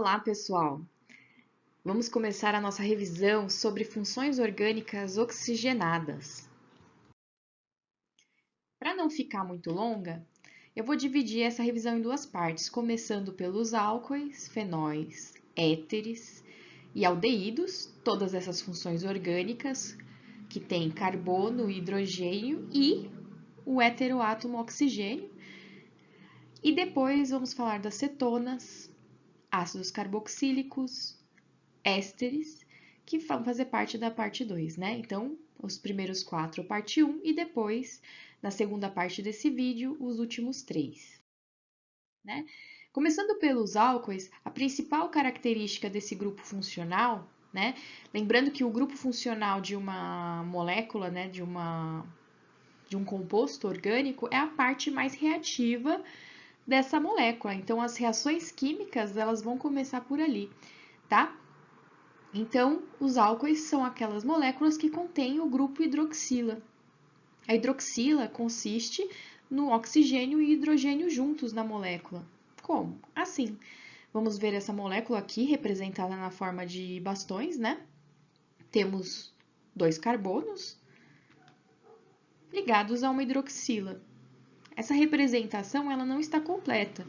Olá, pessoal! Vamos começar a nossa revisão sobre funções orgânicas oxigenadas. Para não ficar muito longa, eu vou dividir essa revisão em duas partes, começando pelos álcoois, fenóis, éteres e aldeídos, todas essas funções orgânicas que têm carbono, hidrogênio e o heteroátomo oxigênio. E depois vamos falar das cetonas, ácidos carboxílicos, ésteres, que vão fazer parte da parte 2, né? Então, os primeiros 4, parte 1, e depois, na segunda parte desse vídeo, os últimos 3, né? Começando pelos álcoois, a principal característica desse grupo funcional, né? Lembrando que o grupo funcional de uma molécula, né, de um composto orgânico, é a parte mais reativa dessa molécula. Então, as reações químicas, elas vão começar por ali, tá? Então, os álcoois são aquelas moléculas que contêm o grupo hidroxila. A hidroxila consiste no oxigênio e hidrogênio juntos na molécula. Como? Assim. Vamos ver essa molécula aqui representada na forma de bastões, né? Temos 2 carbonos ligados a uma hidroxila. Essa representação ela não está completa.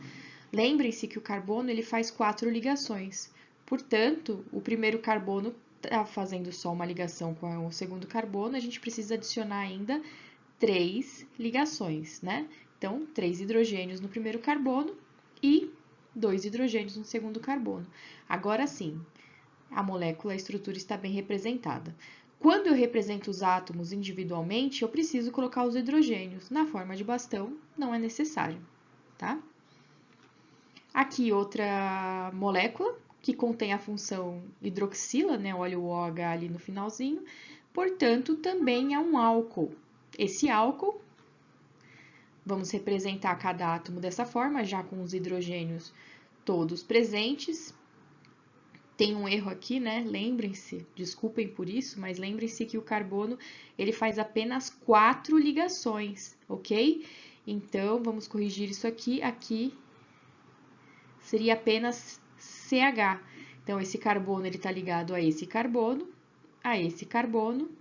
Lembrem-se que o carbono ele faz 4 ligações. Portanto, o primeiro carbono está fazendo só uma ligação com o segundo carbono, a gente precisa adicionar ainda 3 ligações, né? Então, 3 hidrogênios no primeiro carbono e 2 hidrogênios no segundo carbono. Agora sim, a molécula, a estrutura está bem representada. Quando eu represento os átomos individualmente, eu preciso colocar os hidrogênios. Na forma de bastão, não é necessário, tá? Aqui outra molécula que contém a função hidroxila, né? Olha o OH ali no finalzinho. Portanto, também é um álcool. Esse álcool, vamos representar cada átomo dessa forma, já com os hidrogênios todos presentes. Tem um erro aqui, né? Lembrem-se, desculpem por isso, mas lembrem-se que o carbono ele faz apenas 4 ligações, ok? Então, vamos corrigir isso aqui. Aqui seria apenas CH. Então, esse carbono ele está ligado a esse carbono, a esse carbono,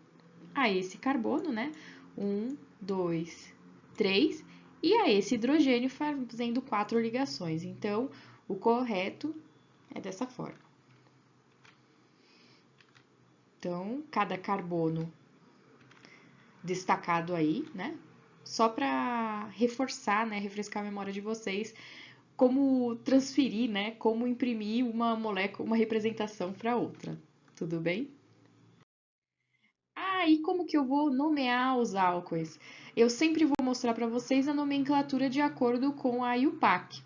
a esse carbono, né? 1, 2, 3, e a esse hidrogênio fazendo 4 ligações. Então, o correto é dessa forma. Então, cada carbono destacado aí, né? Só para reforçar, né? Refrescar a memória de vocês como transferir, né? Como imprimir uma molécula, uma representação para outra. Tudo bem? Ah, e como que eu vou nomear os álcoois? Eu sempre vou mostrar para vocês a nomenclatura de acordo com a IUPAC,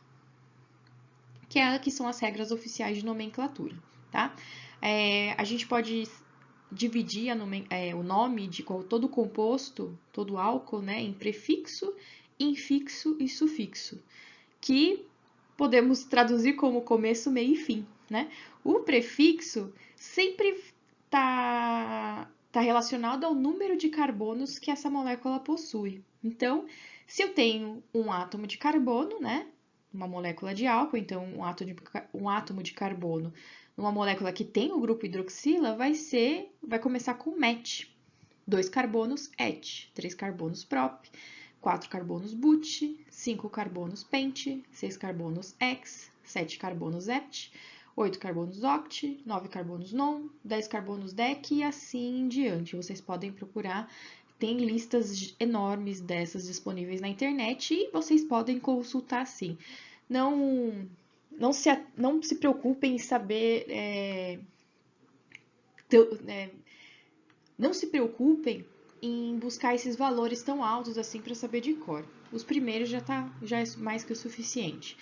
que são as regras oficiais de nomenclatura, tá? A gente pode dividir o nome de todo composto, todo álcool, né, em prefixo, infixo e sufixo, que podemos traduzir como começo, meio e fim, né? O prefixo sempre tá relacionado ao número de carbonos que essa molécula possui. Então, se eu tenho um átomo de carbono, né, uma molécula de álcool, então um átomo de carbono numa molécula que tem o grupo hidroxila vai começar com met, 2 carbonos et, 3 carbonos prop, 4 carbonos but, 5 carbonos pent, 6 carbonos ex, 7 carbonos et, 8 carbonos oct, 9 carbonos non, 10 carbonos dec e assim em diante. Vocês podem procurar, tem listas enormes dessas disponíveis na internet e vocês podem consultar sim. Não se preocupem em saber. Não se preocupem em buscar esses valores tão altos assim para saber de cor. Os primeiros já é mais que o suficiente.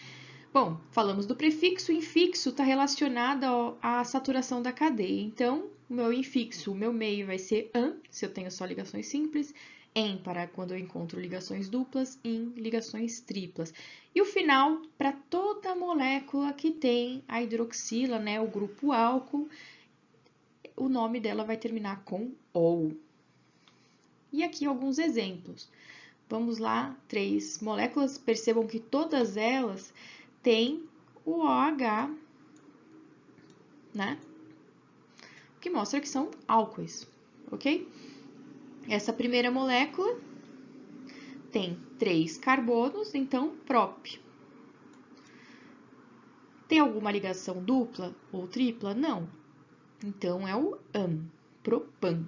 Bom, falamos do prefixo, o infixo está relacionado à saturação da cadeia. Então, o meu infixo, o meu meio vai ser an, se eu tenho só ligações simples, em para quando eu encontro ligações duplas, in ligações triplas. E o final para toda molécula que tem a hidroxila, né, o grupo álcool, o nome dela vai terminar com OU. E aqui alguns exemplos. Vamos lá, 3 moléculas, percebam que todas elas têm o OH né? O que mostra que são álcoois, ok? Essa primeira molécula tem 3 carbonos, então prop. Tem alguma ligação dupla ou tripla? Não. Então é o an, propan.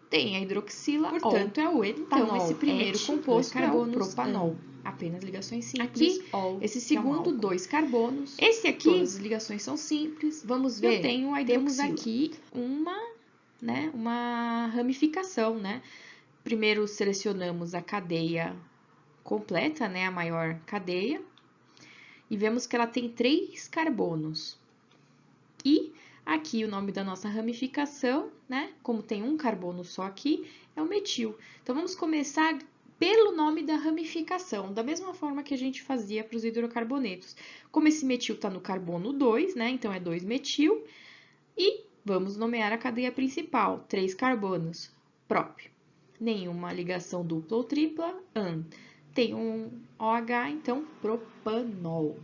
Tem a hidroxila, portanto é o etanol. Então esse primeiro composto é o propanol. Apenas ligações simples. Aqui, esse segundo, 2 carbonos. Esse aqui, todas as ligações são simples. Vamos ver. Eu tenho a hidroxila. Temos aqui uma ramificação, né? Primeiro selecionamos a cadeia completa, né? A maior cadeia. E vemos que ela tem 3 carbonos. E aqui o nome da nossa ramificação, né? Como tem um carbono só aqui, é o metil. Então, vamos começar pelo nome da ramificação, da mesma forma que a gente fazia para os hidrocarbonetos. Como esse metil está no carbono 2, né? Então, é 2-metil. E vamos nomear a cadeia principal, 3 carbonos, prop. Nenhuma ligação dupla ou tripla, an. Tem um OH, então propanol.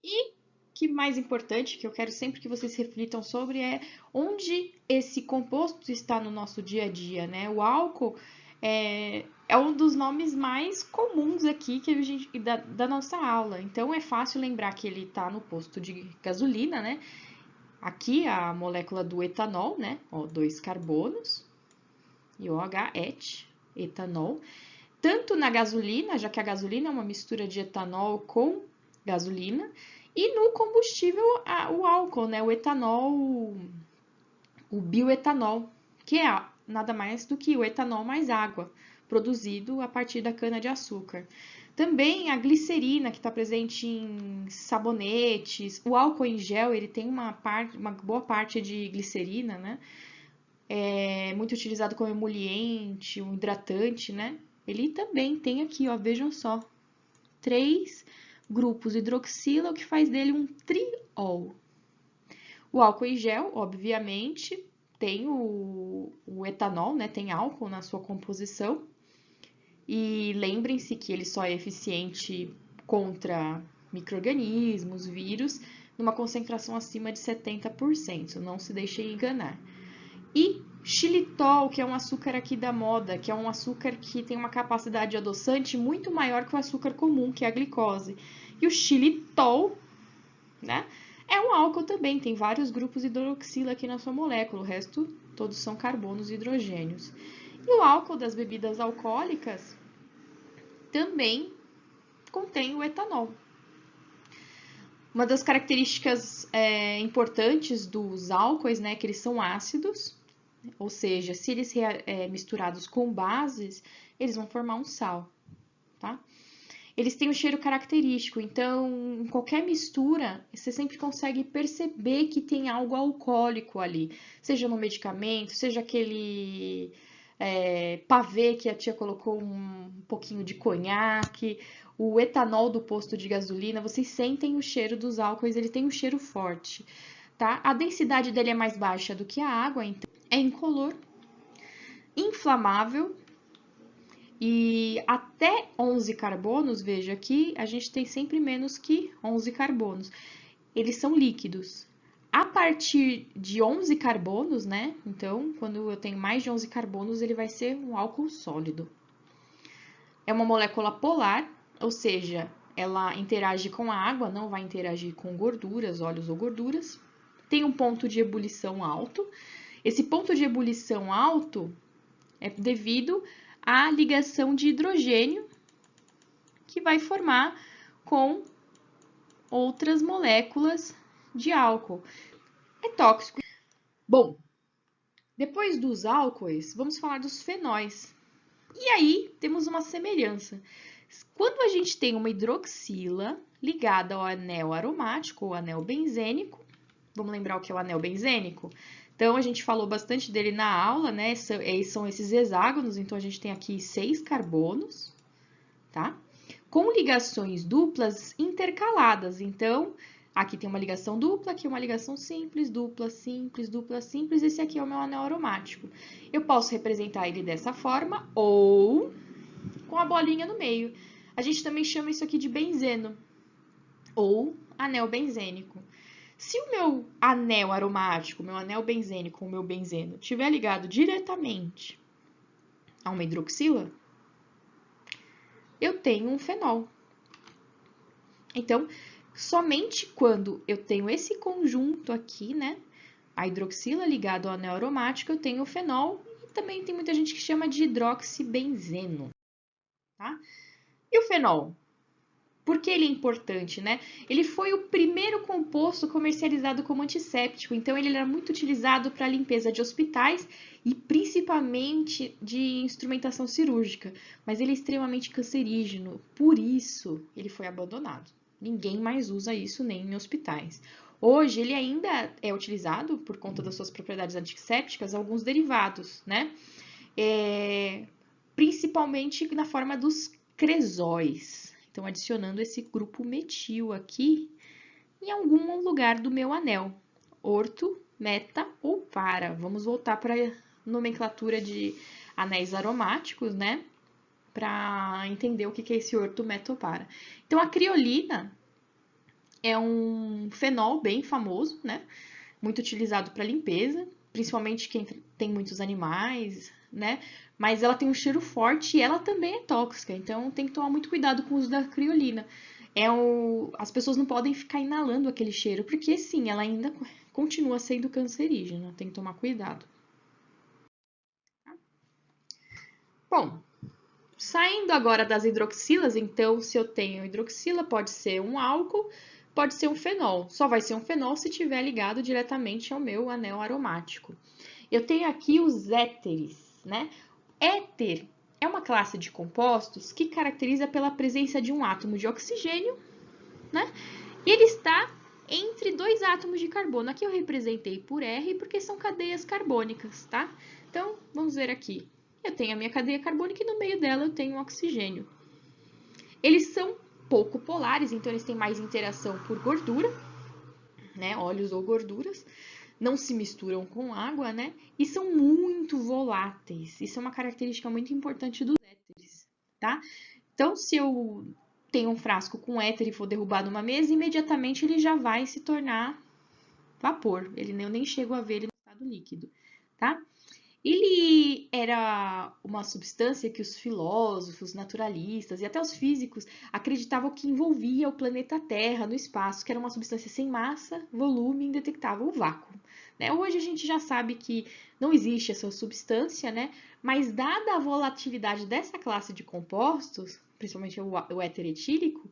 E que mais importante, que eu quero sempre que vocês reflitam sobre, é onde esse composto está no nosso dia a dia, né? O álcool é um dos nomes mais comuns aqui que a gente, da nossa aula. Então, é fácil lembrar que ele está no posto de gasolina, né? Aqui, a molécula do etanol, né? Ó, 2 carbonos. E OH, et, etanol. Tanto na gasolina, já que a gasolina é uma mistura de etanol com gasolina, e no combustível, o álcool, né? O etanol, o bioetanol, que é nada mais do que o etanol mais água, produzido a partir da cana-de-açúcar. Também a glicerina, que está presente em sabonetes, o álcool em gel, ele tem uma boa parte de glicerina, né? É muito utilizado como emoliente, um hidratante, né? Ele também tem aqui, ó, vejam só, 3 grupos hidroxila, o que faz dele um triol. O álcool em gel, obviamente, tem o etanol, né? Tem álcool na sua composição. E lembrem-se que ele só é eficiente contra micro-organismos, vírus, numa concentração acima de 70%. Não se deixem enganar. E xilitol, que é um açúcar aqui da moda, que é um açúcar que tem uma capacidade adoçante muito maior que o açúcar comum, que é a glicose. E o xilitol, né, é um álcool também, tem vários grupos hidroxila aqui na sua molécula, o resto todos são carbonos e hidrogênios. E o álcool das bebidas alcoólicas também contém o etanol. Uma das características importantes dos álcoois, né, que eles são ácidos, ou seja, se eles misturados com bases, eles vão formar um sal, tá? Eles têm um cheiro característico, então, em qualquer mistura, você sempre consegue perceber que tem algo alcoólico ali, seja no medicamento, seja aquele pavê que a tia colocou um pouquinho de conhaque, o etanol do posto de gasolina, vocês sentem o cheiro dos álcoois, ele tem um cheiro forte, tá? A densidade dele é mais baixa do que a água, então é incolor, inflamável e até 11 carbonos, veja aqui, a gente tem sempre menos que 11 carbonos. Eles são líquidos. A partir de 11 carbonos, né? Então, quando eu tenho mais de 11 carbonos, ele vai ser um álcool sólido. É uma molécula polar, ou seja, ela interage com a água, não vai interagir com gorduras, óleos ou gorduras. Tem um ponto de ebulição alto. Esse ponto de ebulição alto é devido à ligação de hidrogênio que vai formar com outras moléculas de álcool. É tóxico. Bom, depois dos álcoois, vamos falar dos fenóis. E aí temos uma semelhança. Quando a gente tem uma hidroxila ligada ao anel aromático ou anel benzênico, vamos lembrar o que é o anel benzênico? Então, a gente falou bastante dele na aula, né? São esses hexágonos, então a gente tem aqui 6 carbonos, tá? Com ligações duplas intercaladas. Então, aqui tem uma ligação dupla, aqui uma ligação simples, dupla, simples, dupla, simples. Esse aqui é o meu anel aromático. Eu posso representar ele dessa forma ou com a bolinha no meio. A gente também chama isso aqui de benzeno ou anel benzênico. Se o meu anel aromático, meu anel benzênico, o meu benzeno, estiver ligado diretamente a uma hidroxila, eu tenho um fenol. Então, somente quando eu tenho esse conjunto aqui, né, a hidroxila ligada ao anel aromático, eu tenho o fenol, e também tem muita gente que chama de hidroxibenzeno, tá? E o fenol? Por que ele é importante, né? Ele foi o primeiro composto comercializado como antisséptico, então ele era muito utilizado para limpeza de hospitais e principalmente de instrumentação cirúrgica, mas ele é extremamente cancerígeno, por isso ele foi abandonado. Ninguém mais usa isso nem em hospitais. Hoje ele ainda é utilizado por conta das suas propriedades antissépticas, alguns derivados, né? Principalmente na forma dos cresóis. Então, adicionando esse grupo metil aqui em algum lugar do meu anel. Orto, meta ou para. Vamos voltar para a nomenclatura de anéis aromáticos, né? Para entender o que é esse orto, meta ou para. Então, a criolina é um fenol bem famoso, né? Muito utilizado para limpeza, principalmente quem tem muitos animais, né? Mas ela tem um cheiro forte e ela também é tóxica, então tem que tomar muito cuidado com o uso da criolina. As pessoas não podem ficar inalando aquele cheiro, porque sim, ela ainda continua sendo cancerígena, tem que tomar cuidado. Bom, saindo agora das hidroxilas, então, se eu tenho hidroxila, pode ser um álcool, pode ser um fenol. Só vai ser um fenol se estiver ligado diretamente ao meu anel aromático. Eu tenho aqui os éteres, né? Éter é uma classe de compostos que caracteriza pela presença de um átomo de oxigênio, né? E ele está entre dois átomos de carbono. Aqui eu representei por R porque são cadeias carbônicas, tá? Então, vamos ver aqui. Eu tenho a minha cadeia carbônica e no meio dela eu tenho o oxigênio. Eles são pouco polares, então eles têm mais interação por gordura, né? Óleos ou gorduras. Não se misturam com água, né? E são muito voláteis. Isso é uma característica muito importante dos éteres, tá? Então, se eu tenho um frasco com éter e for derrubar numa mesa, imediatamente ele já vai se tornar vapor. Eu nem chego a ver ele no estado líquido, tá? Ele era uma substância que os filósofos, naturalistas e até os físicos acreditavam que envolvia o planeta Terra no espaço, que era uma substância sem massa, volume, indetectável, o vácuo. Né? Hoje a gente já sabe que não existe essa substância, né? Mas dada a volatilidade dessa classe de compostos, principalmente o éter etílico,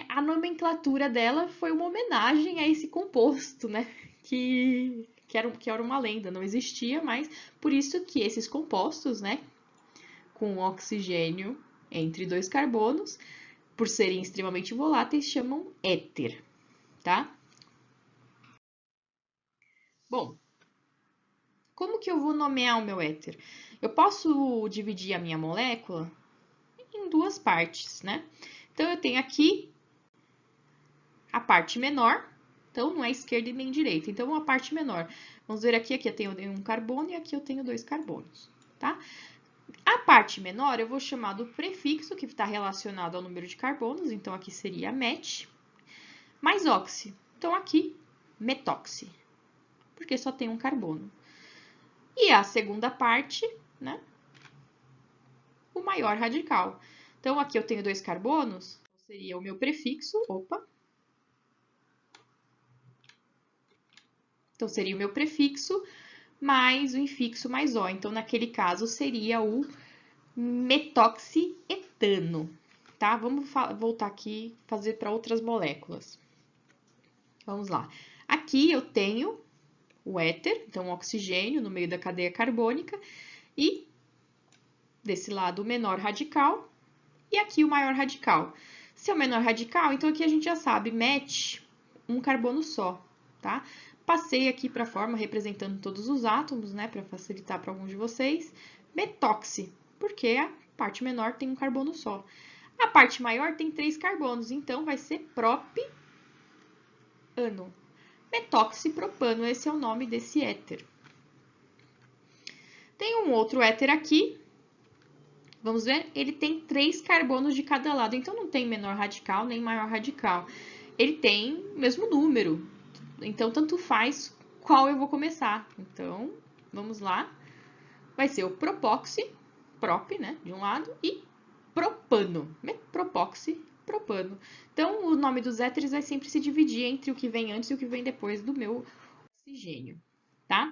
a nomenclatura dela foi uma homenagem a esse composto, né? Que era uma lenda, não existia, mas por isso que esses compostos, né, com oxigênio entre dois carbonos, por serem extremamente voláteis, chamam éter, tá? Bom, como que eu vou nomear o meu éter? Eu posso dividir a minha molécula em duas partes, né? Então, eu tenho aqui a parte menor, então não é esquerda e nem direita, então a parte menor. Vamos ver aqui eu tenho um carbono e aqui eu tenho dois carbonos, tá? A parte menor eu vou chamar do prefixo, que está relacionado ao número de carbonos, então aqui seria met, mais oxi. Então aqui, metoxi, porque só tem um carbono. E a segunda parte, né, o maior radical. Então aqui eu tenho dois carbonos, seria o meu prefixo, opa. Então seria o meu prefixo mais o infixo mais O. Então, naquele caso, seria o metoxietano, tá? Vamos voltar aqui e fazer para outras moléculas. Vamos lá. Aqui eu tenho o éter, então o oxigênio no meio da cadeia carbônica, e desse lado o menor radical, e aqui o maior radical. Se é o menor radical, então aqui a gente já sabe, met um carbono só, tá? Passei aqui para a forma representando todos os átomos, né, para facilitar para alguns de vocês. Metoxi, porque a parte menor tem um carbono só. A parte maior tem 3 carbonos, então vai ser propano. Metoxipropano, esse é o nome desse éter. Tem um outro éter aqui. Vamos ver? Ele tem 3 carbonos de cada lado, então não tem menor radical nem maior radical. Ele tem o mesmo número, Então, tanto faz qual eu vou começar. Então, vamos lá. Vai ser o propoxi, prop, né, de um lado, e propano, né? Propoxi, propano. Então, o nome dos éteres vai sempre se dividir entre o que vem antes e o que vem depois do meu oxigênio, tá?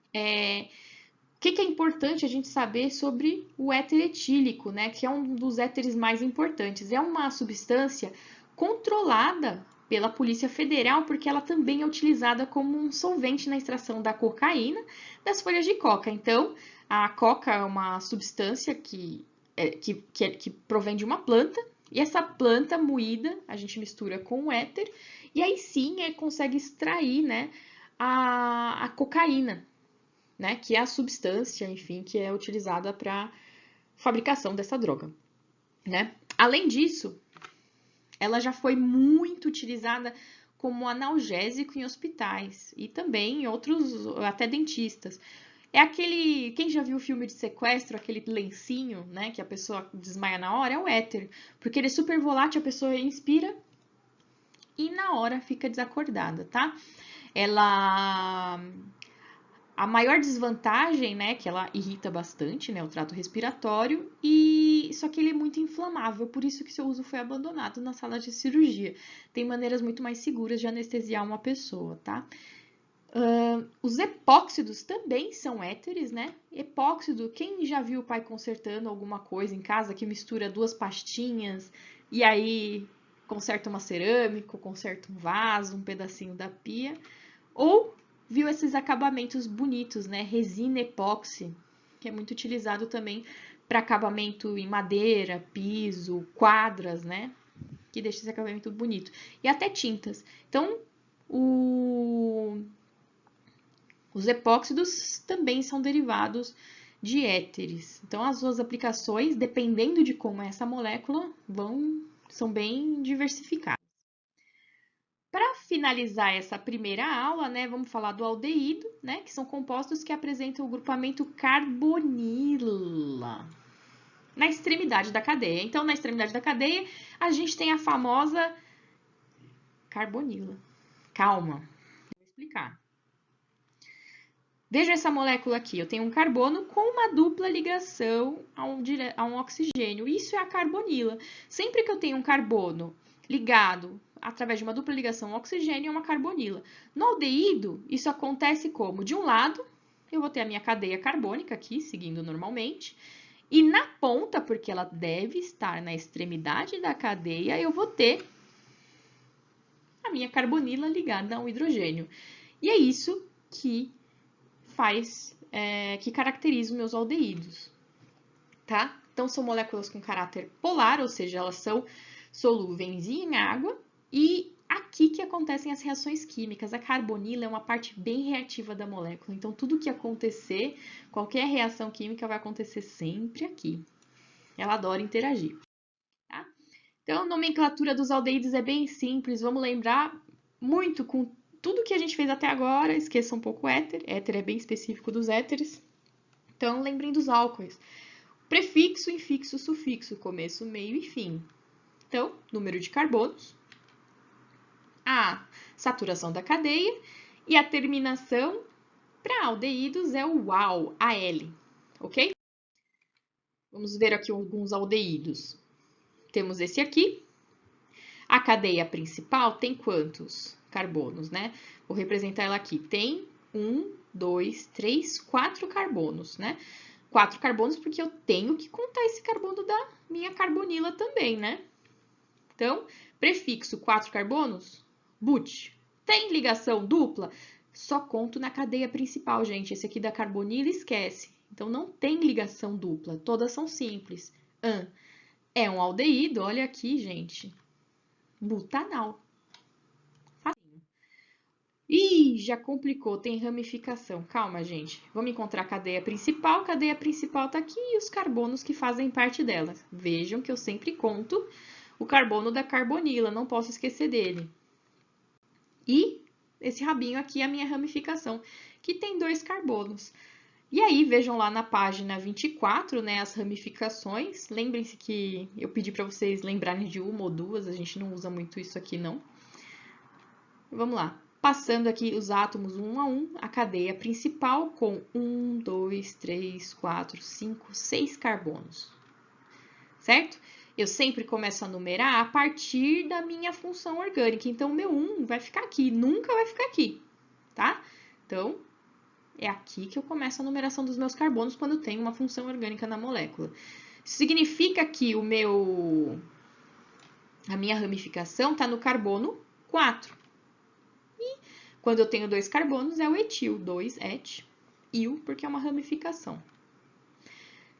O que é importante a gente saber sobre o éter etílico, né? Que é um dos éteres mais importantes. É uma substância controlada pela Polícia Federal, porque ela também é utilizada como um solvente na extração da cocaína das folhas de coca. Então, a coca é uma substância que provém de uma planta, e essa planta moída a gente mistura com o éter, e aí sim consegue extrair, né, a cocaína, né, que é a substância, enfim, que é utilizada para fabricação dessa droga, né? Além disso, ela já foi muito utilizada como analgésico em hospitais e também em outros, até dentistas. É aquele, quem já viu o filme de sequestro, aquele lencinho, né, que a pessoa desmaia na hora, é o éter, porque ele é super volátil, a pessoa inspira e na hora fica desacordada, tá? A maior desvantagem, né, que ela irrita bastante, né, o trato respiratório, e só que ele é muito inflamável, por isso que seu uso foi abandonado na sala de cirurgia. Tem maneiras muito mais seguras de anestesiar uma pessoa, tá? Os epóxidos também são éteres, né? Epóxido, quem já viu o pai consertando alguma coisa em casa que mistura duas pastinhas e aí conserta uma cerâmica, conserta um vaso, um pedacinho da pia, ou viu esses acabamentos bonitos, né? Resina epóxi, que é muito utilizado também para acabamento em madeira, piso, quadras, né? Que deixa esse acabamento bonito. E até tintas. Então, os epóxidos também são derivados de éteres. Então, as suas aplicações, dependendo de como é essa molécula, são bem diversificadas. Para finalizar essa primeira aula, né, vamos falar do aldeído, né, que são compostos que apresentam o grupamento carbonila na extremidade da cadeia. Então, na extremidade da cadeia, a gente tem a famosa carbonila. Calma, vou explicar. Veja essa molécula aqui, eu tenho um carbono com uma dupla ligação a um oxigênio. Isso é a carbonila. Sempre que eu tenho um carbono ligado através de uma dupla ligação ao oxigênio, é uma carbonila. No aldeído, isso acontece como? De um lado, eu vou ter a minha cadeia carbônica aqui, seguindo normalmente, e na ponta, porque ela deve estar na extremidade da cadeia, eu vou ter a minha carbonila ligada a um hidrogênio. E é isso que que caracteriza os meus aldeídos, tá? Então, são moléculas com caráter polar, ou seja, elas são solúveis em água, e aqui que acontecem as reações químicas. A carbonila é uma parte bem reativa da molécula, então tudo que acontecer, qualquer reação química vai acontecer sempre aqui. Ela adora interagir, tá? Então, a nomenclatura dos aldeídos é bem simples, vamos lembrar muito com tudo que a gente fez até agora, esqueça um pouco o éter. Éter é bem específico dos éteres. Então, lembrem dos álcoois. Prefixo, infixo, sufixo, começo, meio e fim. Então, número de carbonos, a saturação da cadeia e a terminação para aldeídos é o AL, AL, ok? Vamos ver aqui alguns aldeídos. Temos esse aqui. A cadeia principal tem quantos carbonos, né? Vou representar ela aqui. Tem 1, 2, 3, 4 carbonos, né? 4 carbonos porque eu tenho que contar esse carbono da minha carbonila também, né? Então, prefixo 4 carbonos, but. Tem ligação dupla? Só conto na cadeia principal, gente. Esse aqui da carbonila, esquece. Então, não tem ligação dupla. Todas são simples. É um aldeído, olha aqui, gente. Butanal. Facinho. Ih, já complicou, tem ramificação. Calma, gente. Vamos encontrar a cadeia principal. A cadeia principal tá aqui e os carbonos que fazem parte dela. Vejam que eu sempre conto o carbono da carbonila, não posso esquecer dele. E esse rabinho aqui é a minha ramificação, que tem 2 carbonos. E aí, vejam lá na página 24, né, as ramificações. Lembrem-se que eu pedi para vocês lembrarem de uma ou duas, a gente não usa muito isso aqui, não. Vamos lá. passando aqui os átomos um a um, a cadeia principal com 1, 2, 3, 4, 5, 6 carbonos, certo? Eu sempre começo a numerar a partir da minha função orgânica, então o meu 1 vai ficar aqui, nunca vai ficar aqui, tá? Então, é aqui que eu começo a numeração dos meus carbonos quando tenho uma função orgânica na molécula. Isso significa que a minha ramificação está no carbono 4. E quando eu tenho 2 carbonos, é o etil, 2-et, il, porque é uma ramificação.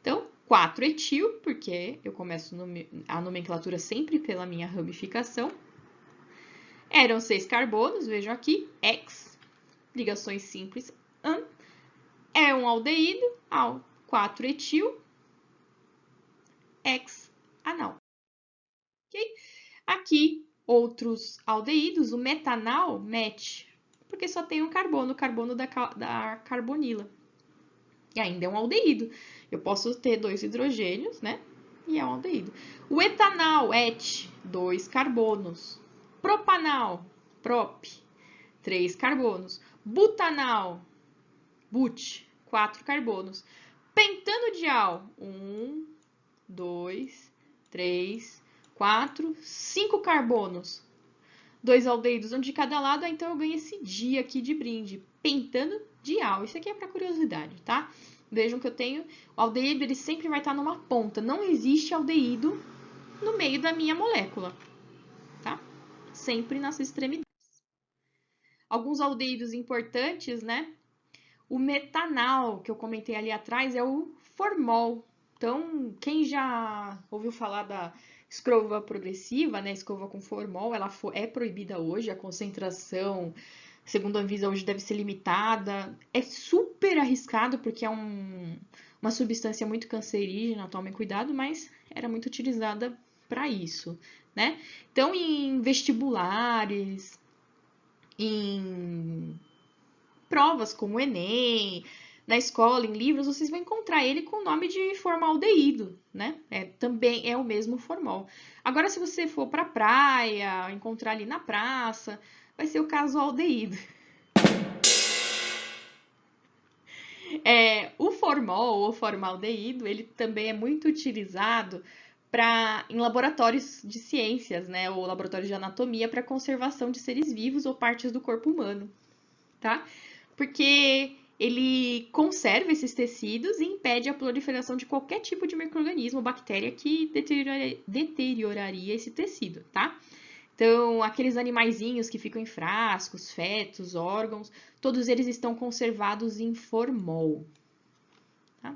Então, 4-etil, porque eu começo a nomenclatura sempre pela minha ramificação. Eram 6 carbonos, vejam aqui, ex, ligações simples, an. É um aldeído, 4-etil, ex-anal. Ok? Aqui, outros aldeídos, o metanal, met, porque só tem um carbono, o carbono da carbonila. E ainda é um aldeído. Eu posso ter 2 hidrogênios, né? E é um aldeído. O etanal, et, 2 carbonos. Propanal, prop, 3 carbonos. Butanal, but, 4 carbonos. Pentano-dial, 1, 2, 3, 4, 5 carbonos. 2 aldeídos, um de cada lado, então eu ganho esse dia aqui de brinde. Pentano-dial. Isso aqui é para curiosidade, tá? Vejam que eu tenho... O aldeído, ele sempre vai estar numa ponta. Não existe aldeído no meio da minha molécula, tá? Sempre nas extremidades. Alguns aldeídos importantes, né? O metanal, que eu comentei ali atrás, é o formol. Então, quem já ouviu falar da escova progressiva, né, escova com formol, ela é proibida hoje, a concentração, segundo a Anvisa, hoje deve ser limitada. É super arriscado, porque é uma substância muito cancerígena, tomem cuidado, mas era muito utilizada para isso, né? Então, em vestibulares, em provas como o Enem, na escola, em livros, vocês vão encontrar ele com o nome de formaldeído, né? Também é o mesmo formol. Agora, se você for para a praia, encontrar ali na praça, vai ser o casualdeído. O formol ou formaldeído, ele também é muito utilizado em laboratórios de ciências, né? Ou laboratórios de anatomia para conservação de seres vivos ou partes do corpo humano, tá? Porque ele conserva esses tecidos e impede a proliferação de qualquer tipo de micro-organismo ou bactéria que deterioraria esse tecido, tá? Então, aqueles animaizinhos que ficam em frascos, fetos, órgãos, todos eles estão conservados em formol. Tá?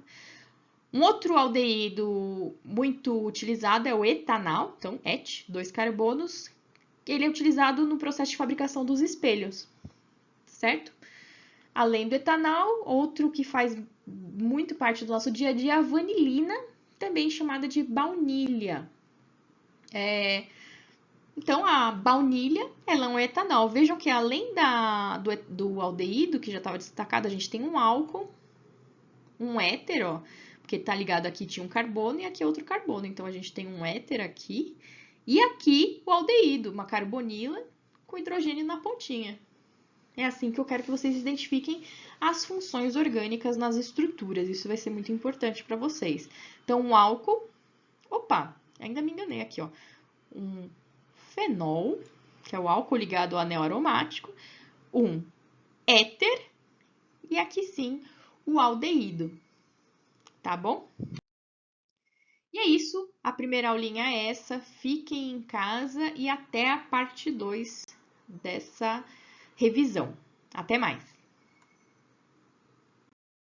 Um outro aldeído muito utilizado é o etanal, então, et, 2 carbonos. Ele é utilizado no processo de fabricação dos espelhos, certo? Além do etanal, outro que faz muito parte do nosso dia a dia é a vanilina, também chamada de baunilha. Então, a baunilha, ela é um etanol. Vejam que além do aldeído, que já estava destacado, a gente tem um álcool, um éter, ó, porque tá ligado aqui tinha um carbono e aqui outro carbono. Então, a gente tem um éter aqui e aqui o aldeído, uma carbonila com hidrogênio na pontinha. É assim que eu quero que vocês identifiquem as funções orgânicas nas estruturas. Isso vai ser muito importante para vocês. Então, um álcool... Opa, ainda me enganei aqui, ó. Um fenol, que é o álcool ligado ao anel aromático. Um éter. E aqui sim, o aldeído. Tá bom? E é isso. A primeira aulinha é essa. Fiquem em casa e até a parte 2 dessa revisão. Até mais!